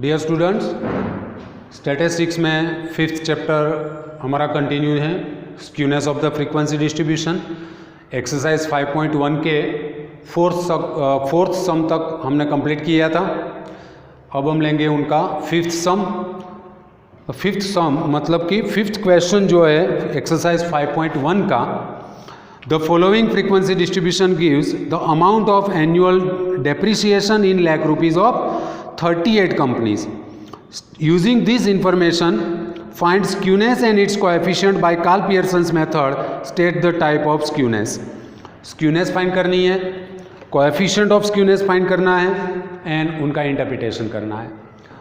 Dear students, statistics में fifth chapter हमारा continue है, skewness of the frequency distribution. Exercise 5.1 के फोर्थ सम तक हमने कंप्लीट किया था। अब हम लेंगे उनका फिफ्थ सम। फिफ्थ सम मतलब कि फिफ्थ क्वेश्चन जो है एक्सरसाइज 5.1 का, the following frequency distribution gives the amount of annual depreciation in lakh rupees of 38 companies. Using this information, find skewness and its coefficient by Karl Pearson's method. State the type of skewness. Skewness find करनी है, coefficient of skewness find करना है and उनका interpretation करना है,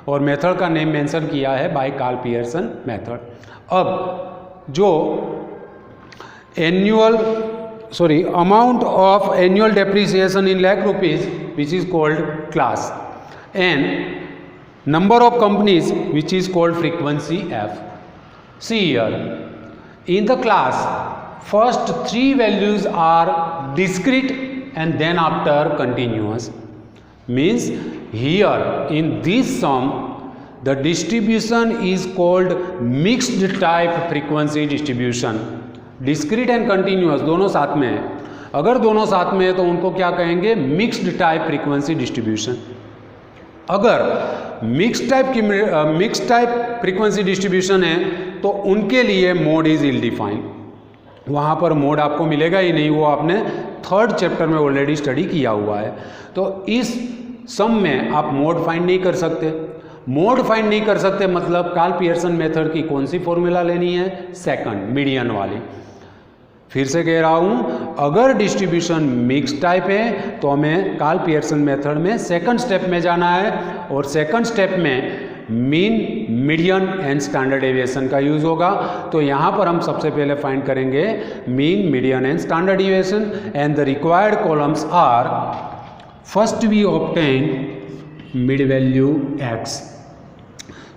और method का name mention किया है बाय कार्ल पियर्सन मेथड। अब जो amount of annual depreciation in lakh rupees which is called class and number of companies which is called frequency f. See here, in the class first three values are discrete and then after continuous. Means here in this sum the distribution is called mixed type frequency distribution. Discrete and continuous दोनों साथ में है। अगर दोनों साथ में है तो उनको क्या कहेंगे? Mixed type frequency distribution. अगर मिक्स टाइप फ्रीक्वेंसी डिस्ट्रीब्यूशन है तो उनके लिए मोड इज इल डिफाइंड। वहाँ पर मोड आपको मिलेगा ही नहीं, वो आपने थर्ड चैप्टर में ऑलरेडी स्टडी किया हुआ है। तो इस सम में आप मोड फाइंड नहीं कर सकते। मोड फाइंड नहीं कर सकते मतलब कार्ल पियर्सन मेथड की कौन सी फॉर्मूला लेनी है? सेकंड, मीडियन वाली। फिर से कह रहा हूं, अगर डिस्ट्रीब्यूशन मिक्स टाइप है तो हमें कार्ल पियर्सन मेथड में सेकंड स्टेप में जाना है, और सेकंड स्टेप में mean, median and standard deviation का यूज होगा। तो यहां पर हम सबसे पहले फाइंड करेंगे mean, median and standard deviation, and the required columns are, first we obtain mid value x।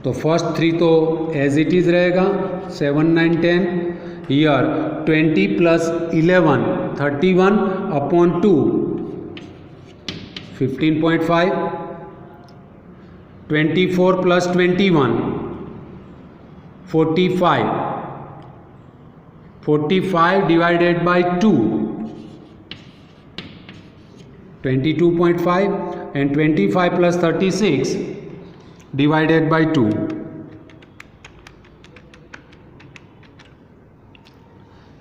तो फर्स्ट थ्री तो एज इट इज रहेगा, 7, 9, 10। Here 20 plus 11, 31 upon 2, 15.5. 24 plus 21, 45. 45 divided by 2, 22.5, and 25 plus 36 divided by 2.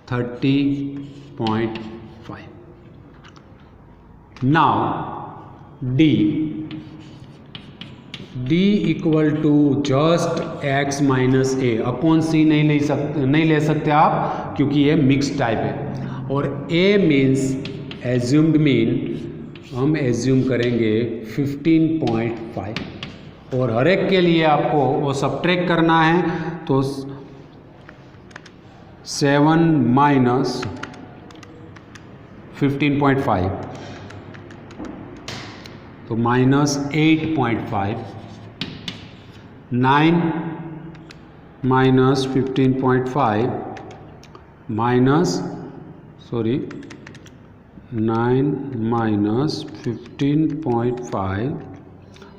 30.5. Now D equal to just x minus A upon C नहीं ले सकते आप, क्योंकि ये mix type है। और a मीन्स एज्यूम्ड मीन हम एज्यूम करेंगे 15.5, और हर एक के लिए आपको वो सब्ट्रैक्ट करना है। तो 7 minus 15.5, तो minus 8.5, 9 minus 15.5 minus 9 minus 15.5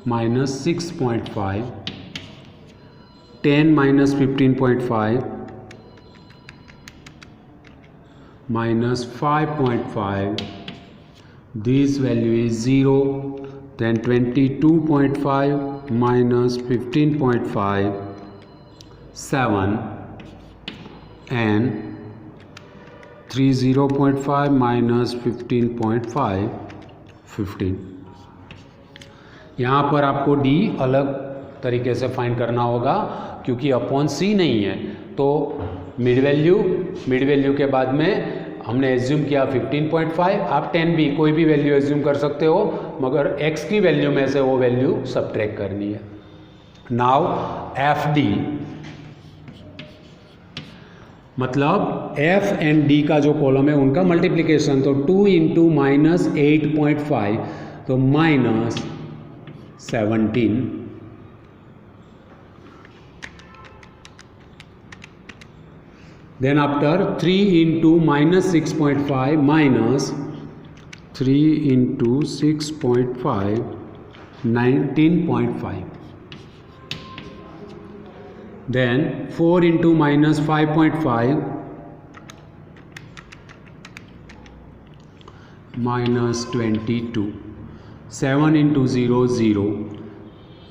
minus 6.5, 10 minus 15.5 minus 5.5, this value is 0. Then 22.5 minus 15.5, 7, and 30.5 minus 15.5, 15। यहाँ पर आपको D अलग तरीके से फाइंड करना होगा, क्योंकि अपॉन C नहीं है। तो मिड वैल्यू के बाद में हमने एज्यूम किया 15.5। आप 10 भी कोई भी वैल्यू एज्यूम कर सकते हो, मगर x की वैल्यू में से वो वैल्यू सब्ट्रैक्ट करनी है। नाउ FD मतलब f एंड d का जो कॉलम है उनका मल्टीप्लिकेशन। तो 2 इंटू माइनस 8.5, तो minus 17। Then after 3 into minus 6.5 minus 3 into 6.5, 19.5. then 4 into minus 5.5 minus 22, 7 into 0 0,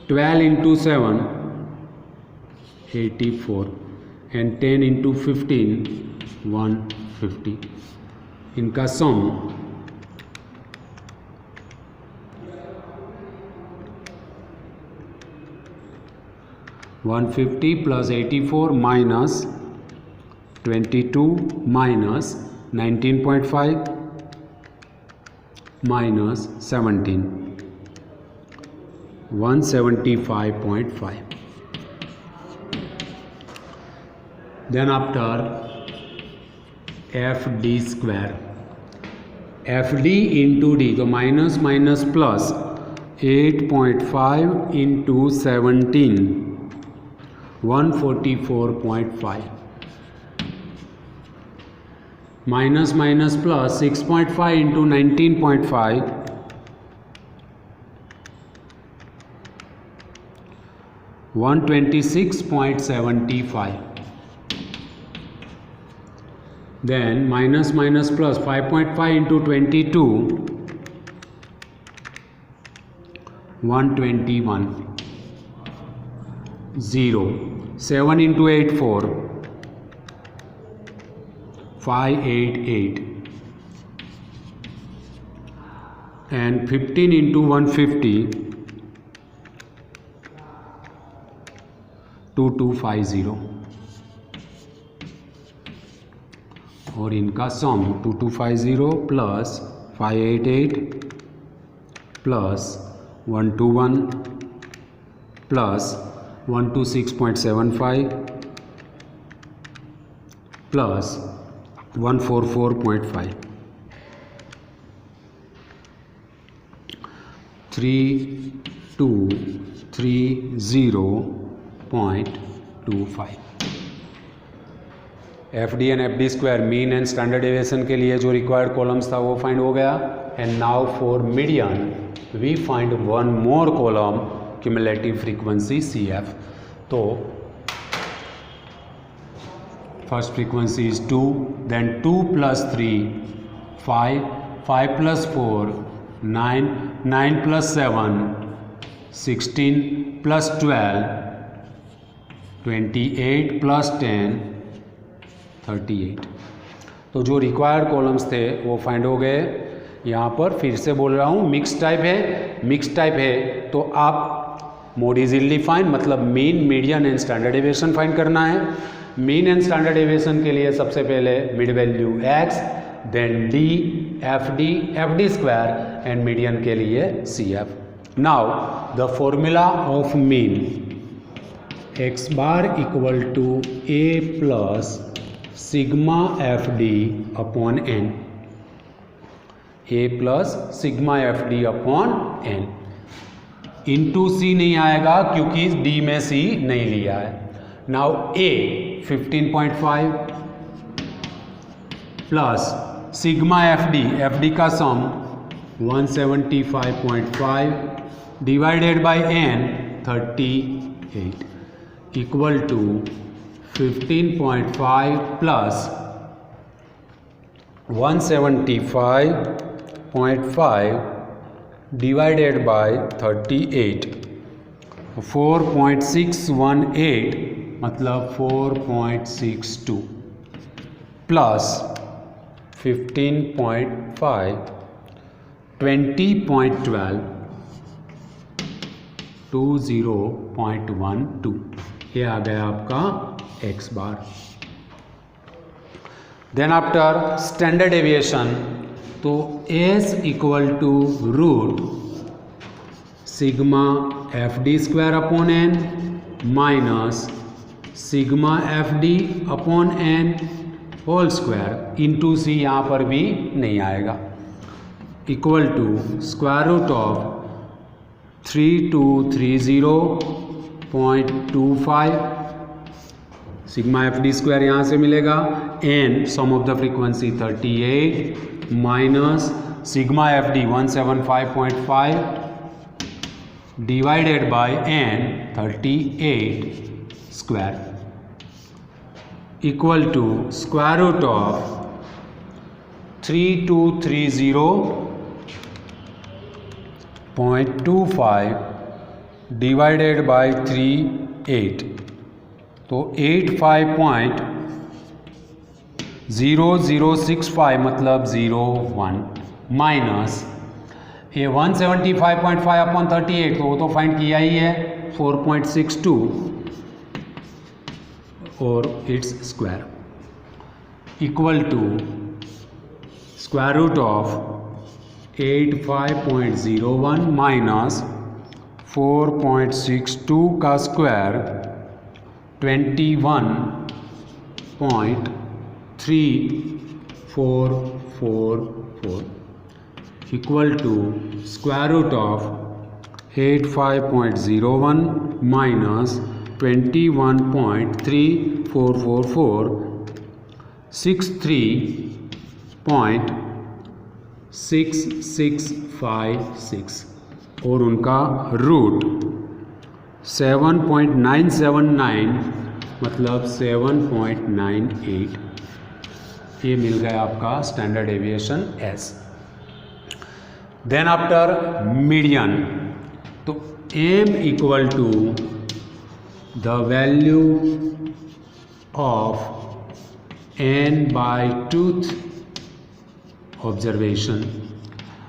12 into 7 84, and 10 into 15 150. इनका सम 150 plus 84 minus 22 minus 19.5 minus 17, 175.5. Then after FD square, FD into D, तो minus minus plus 8.5 into 17, 144.5, minus minus plus 6.5 into 19.5, 126.75. Then minus minus plus 5.5 into 22, 121, 0, 7 into 8 4, 588, and 15 into 150, 2250. और इनका सम 2250 plus 588 plus 121 plus 126.75 plus 144.5, 3230.25. F D and F D square mean and standard deviation के लिए जो required columns था वो find हो गया. And now for median we find one more column cumulative frequency C F. तो first frequency is 2, then 2 plus 3 5, 5 plus 4 9, 9 plus 7 16 plus 12 28 plus 10 38. तो जो रिक्वायर्ड कॉलम्स थे वो फाइंड हो गए. यहाँ पर फिर से बोल रहा हूँ मिक्स टाइप है तो आप मोड इज इजली फाइंड, मतलब mean median and standard deviation find करना है. मीन एंड स्टैंडर्ड डेविएशन के लिए सबसे पहले मिड वैल्यू x, देन d, F D square, and median के लिए C F. Now the formula of mean x bar equal to a plus sigma F D upon N, A plus sigma F D upon N. Into C नहीं आएगा क्योंकि D में C नहीं लिया है. Now A 15.5 plus sigma F D का sum 175.5 divided by N 38 equal to 15.5 plus 175.5 divided bye 38, 4.618 मतलब 4.62 plus 15.5 20.12 20.12. ये आ गया आपका x bar. Then after standard deviation तो s equal to root sigma F D square upon N minus sigma F D upon N whole square into C यहाँ पर भी नहीं आएगा, equal to square root of 3230.25 sigma F D square यहाँ से मिलेगा. N sum of the frequency 38 minus sigma F D 175.5 divided by N 38 square equal to square root of 3230.25 divided by 38, तो 85.0065 मतलब 01 माइनस ये 175.5 अपॉन 38, तो वो तो find किया ही है 4.62 और it's square equal to square root of 85.01 minus 4.62 का square 21.3444 equal to square root of 85.01 minus 21.3444 63.6656 और उनका रूट 7.979 मतलब 7.98, ये मिल गया आपका standard deviation S. Then after median, तो M equal to the value of n/2 observation.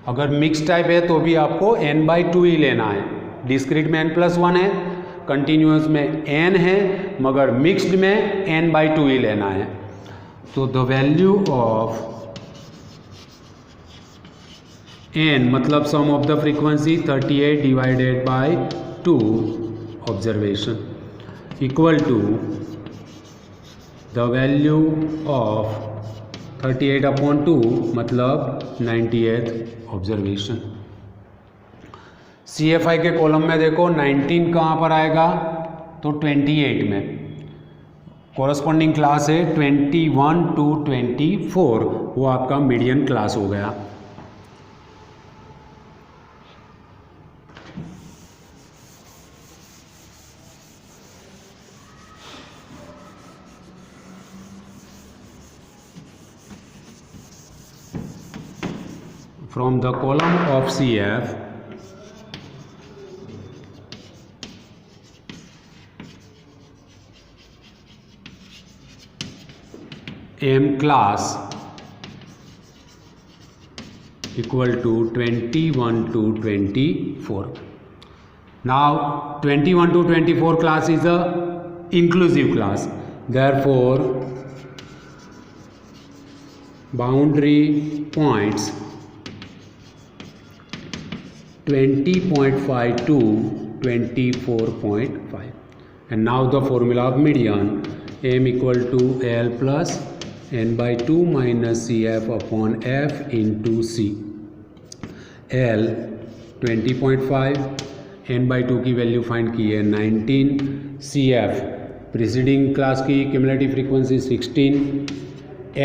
अगर मिक्स टाइप है तो भी आपको n/2 ही लेना है। डिस्क्रीट में n+1 है, कंटिन्यूअस में n है, मगर मिक्स्ड में n/2 ही लेना है। तो द वैल्यू ऑफ n मतलब sum of the frequency 38 divided by 2 observation equal to the value of 38/2 मतलब 98th ऑब्जर्वेशन। CFI के कॉलम में देखो 19 कहाँ पर आएगा, तो 28 में। कॉरस्पॉन्डिंग क्लास है 21 to 24, वो आपका मीडियन क्लास हो गया। From the column of CF, M class equal to 21 to 24. Now 21 to 24 class is a inclusive class, therefore boundary points 20.5 to 24.5. And now the formula of median, m equal to L plus n/2 minus CF upon F into C. L 20.5, n/2 की value find की है 19, CF preceding class की cumulative frequency 16,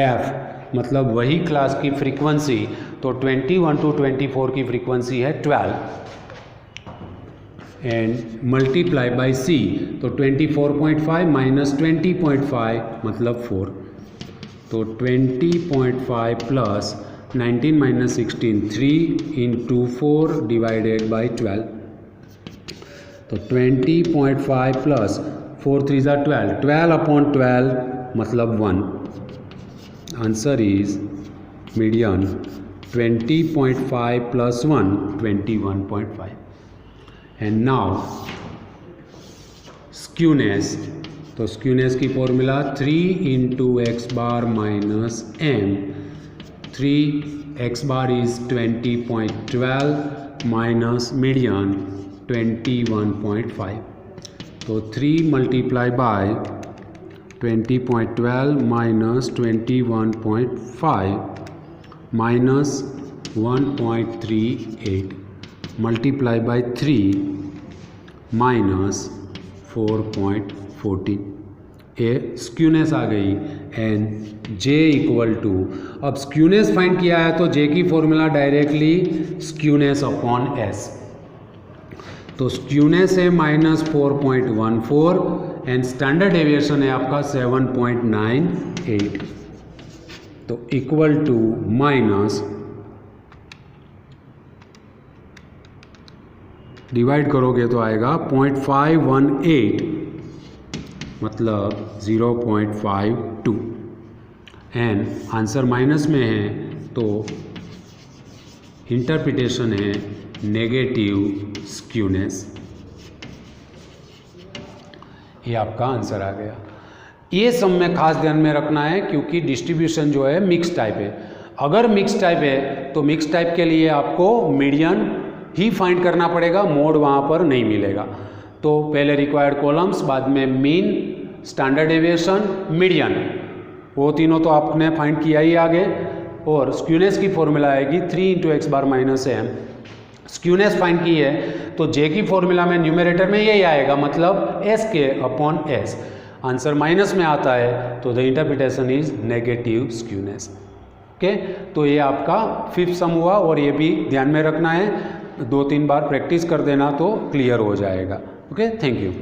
F मतलब वही class की frequency, तो 21 to 24 की frequency है 12 एंड मल्टीप्लाई बाय C, तो 24.5 माइनस 20.5 मतलब 4, तो 20.5 plus 19 minus 16 3 into 4 divided by 12, तो 20.5 प्लस 4 3 ज़ा 12, 12/12 मतलब 1. Answer is median 20.5 plus 1 21.5. And now skewness, तो skewness की formula 3 into x bar minus m, 3 x bar is 20.12 minus median 21.5, तो 3 multiply by 20.12 minus 21.5 minus 1.38 multiply by 3 minus 4.14, A skewness आ गई and J equal to, अब skewness find किया है तो जे की formula directly skewness upon S, तो skewness है -4.14 and standard deviation है आपका 7.98, तो इक्वल टू माइनस, डिवाइड करोगे तो आएगा 0.518, मतलब 0.52 एंड आंसर माइनस में है तो इंटरप्रिटेशन है नेगेटिव स्क्यूनेस। ये आपका आंसर आ गया। ये सब में खास ध्यान में रखना है क्योंकि डिस्ट्रीब्यूशन जो है मिक्स टाइप है। अगर मिक्स टाइप है तो मिक्स टाइप के लिए आपको मीडियन ही फाइंड करना पड़ेगा, मोड वहाँ पर नहीं मिलेगा। तो पहले रिक्वायर्ड कॉलम्स, बाद में मीन, स्टैंडर्ड डेविएशन, मीडियन, वो तीनों तो आपने फाइंड किया ही आगे। और स्क्यूनेस की फॉर्मूला आएगी 3 × x बार माइनस m। स्क्यूनेस फाइंड की है तो j की फॉर्मूला में न्यूमरेटर में यही आएगा, मतलब s/s। आंसर माइनस में आता है तो the interpretation is negative skewness. Okay, तो ये आपका 5th सम हुआ और ये भी ध्यान में रखना है, 2-3 बार प्रैक्टिस कर देना तो क्लियर हो जाएगा। Okay, thank you.